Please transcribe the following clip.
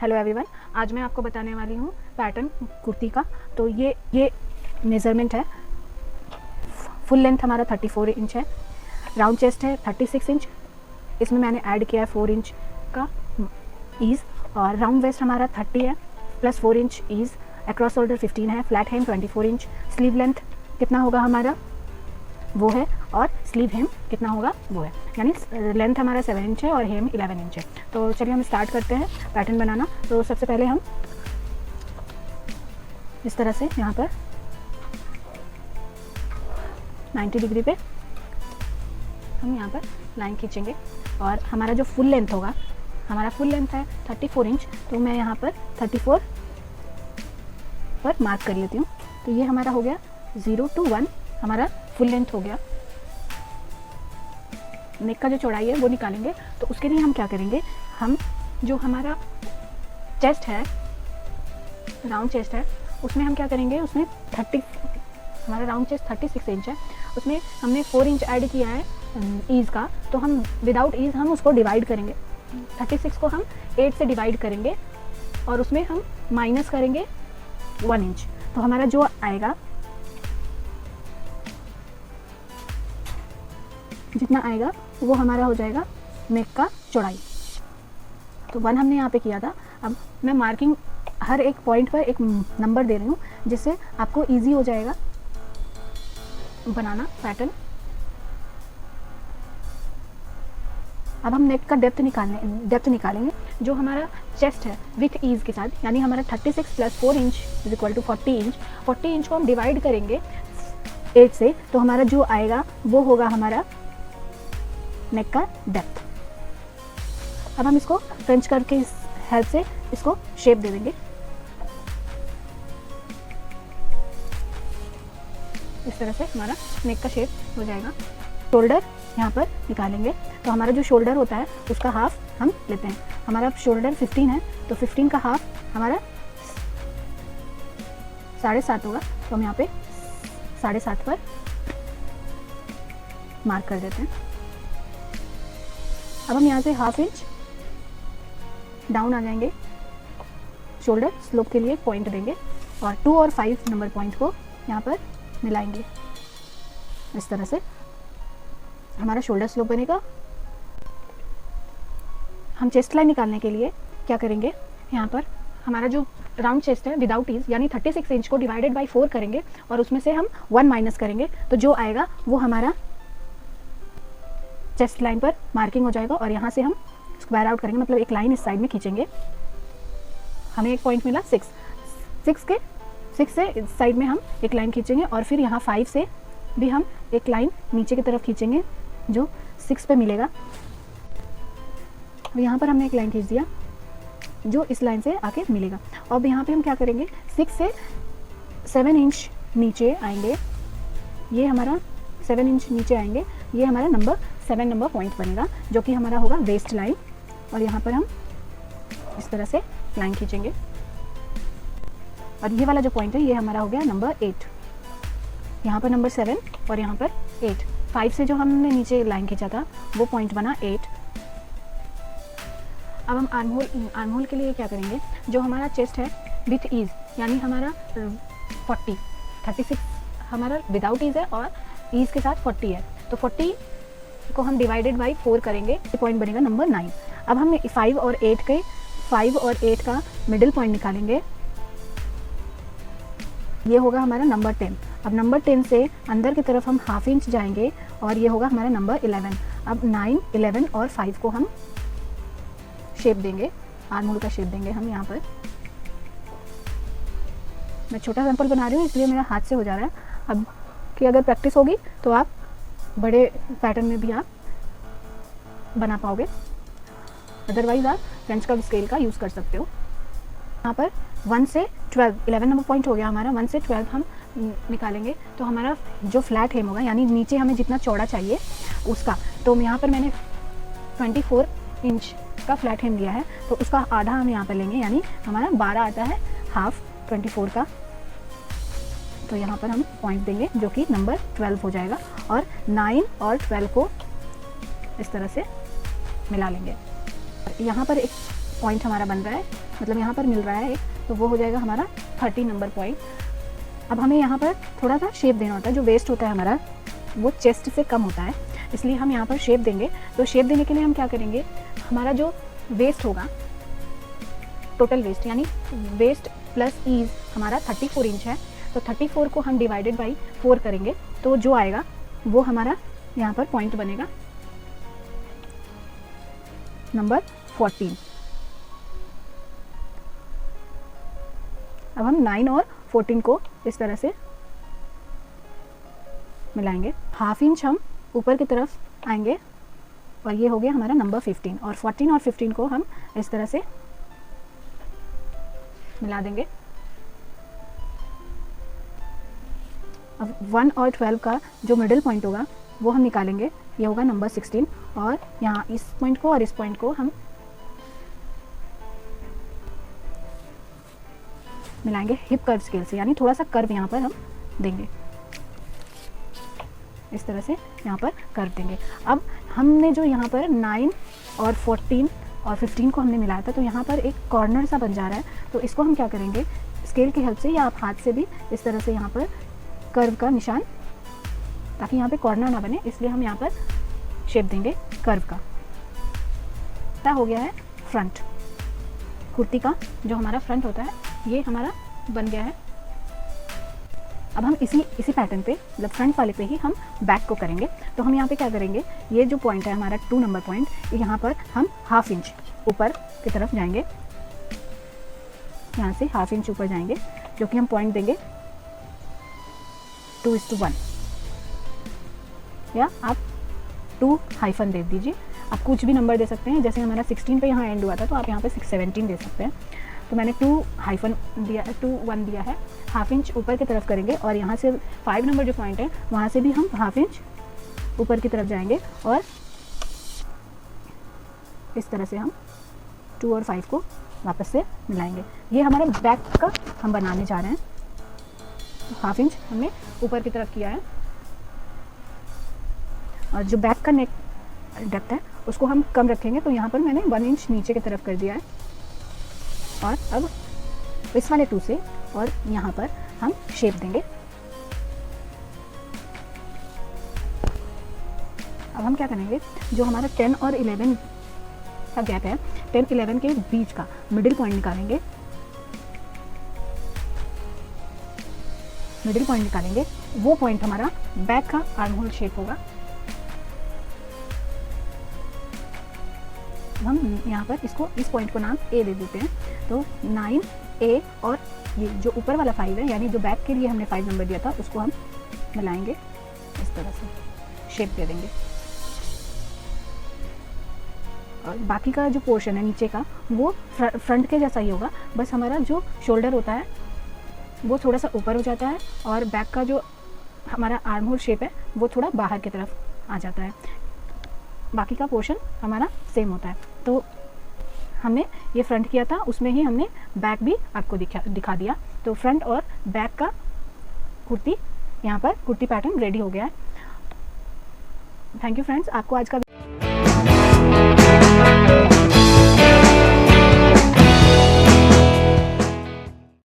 Hello everyone, आज मैं आपको बताने वाली हूँ पैटर्न कुर्ती का। तो ये मेज़रमेंट है। फुल लेंथ हमारा 34 इंच है, राउंड चेस्ट है 36 इंच, इसमें मैंने ऐड किया है 4 इंच का ईज़, और राउंड वेस्ट हमारा 30 है plus 4 inch ease, across shoulder 15 है, फ्लैट हेम 24 इंच, स्लीव लेंथ कितना होगा हमारा वो है, और स्लीव हेम कितना होगा वो है, यानी लेंथ हमारा 7 इंच है और हेम 11 इंच है। तो चलिए हम स्टार्ट करते हैं पैटर्न बनाना। तो सबसे पहले हम इस तरह से यहाँ पर 90 डिग्री पे हम यहाँ पर लाइन खींचेंगे, और हमारा जो फुल लेंथ होगा, हमारा फुल लेंथ है 34 इंच, तो मैं यहाँ पर 34 पर मार्क कर लेती हूँ। तो ये हमारा हो गया 0 to 1 हमारा फुल लेंथ हो गया। नेक का जो चौड़ाई है वो निकालेंगे, तो उसके लिए हम क्या करेंगे, हम जो हमारा चेस्ट है, राउंड चेस्ट है, उसमें हम क्या करेंगे, उसमें हमारा राउंड चेस्ट 36 इंच है, उसमें हमने 4 इंच ऐड किया है ईज़ का, तो हम विदाउट ईज़ हम उसको डिवाइड करेंगे। 36 को हम 8 से डिवाइड करेंगे और उसमें हम माइनस करेंगे 1 इंच, तो हमारा जो आएगा, जितना आएगा वो हमारा हो जाएगा नेक का चौड़ाई। तो 1 हमने यहाँ पे किया था। अब मैं मार्किंग हर एक पॉइंट पर एक नंबर दे रही हूँ, जिससे आपको इजी हो जाएगा बनाना पैटर्न। अब हम नेक का डेप्थ निकालेंगे। जो हमारा चेस्ट है विथ ईज के साथ, यानी हमारा 36 plus 4 inch is equal to 40 inch. 40 inch को हम डिवाइड करेंगे 8 से, तो हमारा जो आएगा वो होगा हमारा नेक का डेप्थ। अब हम इसको फ्रेंच कर्व के हेल्प से इसको शेप दे देंगे। इस तरह से हमारा नेक का शेप हो जाएगा। शोल्डर यहाँ पर निकालेंगे, तो हमारा जो शोल्डर होता है उसका हाफ हम लेते हैं। हमारा शोल्डर 15 है, तो 15 का हाफ हमारा 7.5 होगा, तो हम यहाँ पे 7.5 पर मार्क कर देते हैं। अब हम यहाँ से हाफ इंच डाउन आ जाएंगे, शोल्डर स्लोप के लिए पॉइंट देंगे, और 2 और 5 नंबर पॉइंट को यहाँ पर मिलाएंगे। इस तरह से हमारा शोल्डर स्लोप बनेगा। हम चेस्ट लाइन निकालने के लिए क्या करेंगे, यहाँ पर हमारा जो राउंड चेस्ट है विदाउट ईज, यानी 36 इंच को डिवाइडेड बाई 4 करेंगे और उसमें से हम 1 माइनस करेंगे, तो जो आएगा वो हमारा चेस्ट लाइन पर मार्किंग हो जाएगा। और यहाँ से हम स्क्वायर आउट करेंगे, मतलब एक लाइन इस साइड में खींचेंगे। हमें एक पॉइंट मिला 6 से इस साइड में हम एक लाइन खींचेंगे, और फिर यहाँ 5 से भी हम एक लाइन नीचे की तरफ खींचेंगे जो 6 पे मिलेगा। यहाँ पर हमने एक लाइन खींच दिया जो इस लाइन से आके मिलेगा। अब यहाँ पे हम क्या करेंगे, 6 से 7 इंच नीचे आएंगे, ये हमारा 7 इंच नीचे आएंगे, ये हमारा नंबर 7 नंबर पॉइंट बनेगा, जो कि हमारा होगा वेस्ट लाइन। और यहाँ पर हम इस तरह से लाइन खींचेंगे, और ये वाला जो पॉइंट है ये हमारा हो गया नंबर 8। यहाँ पर नंबर 7 और यहाँ पर 8। 5 से जो हमने नीचे लाइन खींचा था वो पॉइंट बना 8। अब हम आर्म होल के लिए क्या करेंगे, जो हमारा चेस्ट है विथ ईज, यानी हमारा 36 हमारा विदाउट ईज है और ईज के साथ 40 है, तो 40 को हम डिवाइडेड बाई 4 करेंगे, पॉइंट बनेगा नंबर 9। अब हम 5 और 8 का मिडिल पॉइंट निकालेंगे, ये होगा हमारा नंबर 10। अब नंबर 10 से अंदर की तरफ हम हाफ इंच जाएंगे, और ये होगा हमारा नंबर 11। अब 9, 11 और 5 को हम शेप देंगे, आर्म होल का शेप देंगे हम यहाँ पर। मैं छोटा सैंपल बना रही हूँ इसलिए मेरा हाथ से हो जा रहा है। अब कि अगर प्रैक्टिस होगी तो आप बड़े पैटर्न में भी आप बना पाओगे, अदरवाइज आप फ्रेंच कर्व स्केल का यूज़ कर सकते हो। यहाँ पर 1 से 12, 11 नंबर पॉइंट हो गया हमारा। 1 से 12 हम निकालेंगे, तो हमारा जो फ्लैट हेम होगा, यानी नीचे हमें जितना चौड़ा चाहिए उसका, तो यहाँ पर मैंने 24 इंच का फ्लैट हेम लिया है, तो उसका आधा हम यहाँ पर लेंगे, यानी हमारा 12 आता है हाफ 24 का। तो यहाँ पर हम पॉइंट देंगे जो कि नंबर 12 हो जाएगा, और 9 और 12 को इस तरह से मिला लेंगे। यहाँ पर एक पॉइंट हमारा बन रहा है, मतलब यहाँ पर मिल रहा है एक, तो वो हो जाएगा हमारा 30 नंबर पॉइंट। अब हमें यहाँ पर थोड़ा सा शेप देना होता है, जो वेस्ट होता है हमारा वो चेस्ट से कम होता है, इसलिए हम यहाँ पर शेप देंगे। तो शेप देने के लिए हम क्या करेंगे, हमारा जो वेस्ट होगा, टोटल वेस्ट यानी वेस्ट प्लस ईज हमारा 34 इंच है, तो 34 को हम डिवाइडेड बाई 4 करेंगे, तो जो आएगा वो हमारा यहाँ पर पॉइंट बनेगा नंबर 14। अब हम 9 और 14 को इस तरह से मिलाएंगे, हाफ इंच हम ऊपर की तरफ आएंगे और ये हो गया हमारा नंबर 15, और 14 और 15 को हम इस तरह से मिला देंगे। अब 1 और 12 का जो मिडिल पॉइंट होगा वो हम निकालेंगे, ये होगा नंबर 16, और यहाँ इस पॉइंट को और इस पॉइंट को हम मिलाएंगे हिप कर्व स्केल से, यानी थोड़ा सा कर्व यहाँ पर हम देंगे, इस तरह से यहाँ पर कर्व देंगे। अब हमने जो यहाँ पर 9 और 14 और 15 को हमने मिलाया था, तो यहाँ पर एक कॉर्नर सा बन जा रहा है, तो इसको हम क्या करेंगे, स्केल की हेल्प से या आप हाथ से भी इस तरह से यहाँ पर कर्व का निशान, ताकि यहाँ पे कॉर्नर ना बने, इसलिए हम यहाँ पर शेप देंगे कर्व का। क्या हो गया है फ्रंट, कुर्ती का जो हमारा फ्रंट होता है ये हमारा बन गया है। अब हम इसी पैटर्न पे, मतलब फ्रंट वाले पे ही हम बैक को करेंगे। तो हम यहाँ पे क्या करेंगे, ये जो पॉइंट है हमारा 2 नंबर पॉइंट, यहाँ पर हम हाफ इंच ऊपर की तरफ जाएंगे, यहाँ से हाफ इंच ऊपर जाएंगे, क्योंकि हम पॉइंट देंगे 2:1, या आप 2 हाइफन दे दीजिए, आप कुछ भी नंबर दे सकते हैं। जैसे हमारा 16 पे यहाँ एंड हुआ था, तो आप यहाँ पे 17 दे सकते हैं। तो मैंने 2 हाइफन दिया, 2:1 दिया है, हाफ इंच ऊपर की तरफ करेंगे, और यहाँ से 5 नंबर जो पॉइंट है वहाँ से भी हम हाफ इंच ऊपर की तरफ जाएंगे, और इस तरह से हम 2 और 5 को वापस से मिलाएंगे। ये हमारा बैक का हम बनाने जा रहे हैं। हाफ इंच हमने ऊपर की तरफ किया है, और जो बैक का नेक डेप्थ है उसको हम कम रखेंगे, तो यहाँ पर मैंने 1 इंच नीचे की तरफ कर दिया है। और अब इस वाले 2 से और यहाँ पर हम शेप देंगे। अब हम क्या करेंगे, जो हमारा 10 और 11 का गैप है, 10-11 के बीच का मिडिल पॉइंट निकालेंगे, मिडिल पॉइंट निकालेंगे, वो पॉइंट हमारा बैक का आर्म होल शेप होगा। हम यहाँ पर इसको, इस पॉइंट को नाम ए दे देते हैं, तो 9A और ये जो ऊपर वाला 5 है, यानी जो बैक के लिए हमने 5 नंबर दिया था, उसको हम मिलाएंगे, इस तरह से शेप दे देंगे। और बाकी का जो पोर्शन है नीचे का, वो फ्रंट के जैसा ही होगा, बस हमारा जो शोल्डर होता है वो थोड़ा सा ऊपर हो जाता है, और बैक का जो हमारा आर्म होल शेप है वो थोड़ा बाहर की तरफ आ जाता है। बाकी का पोर्शन हमारा सेम होता है। तो हमने ये फ्रंट किया था, उसमें ही हमने बैक भी आपको दिखा दिया। तो फ्रंट और बैक का कुर्ती, यहाँ पर कुर्ती पैटर्न रेडी हो गया है। थैंक यू फ्रेंड्स, आपको आज का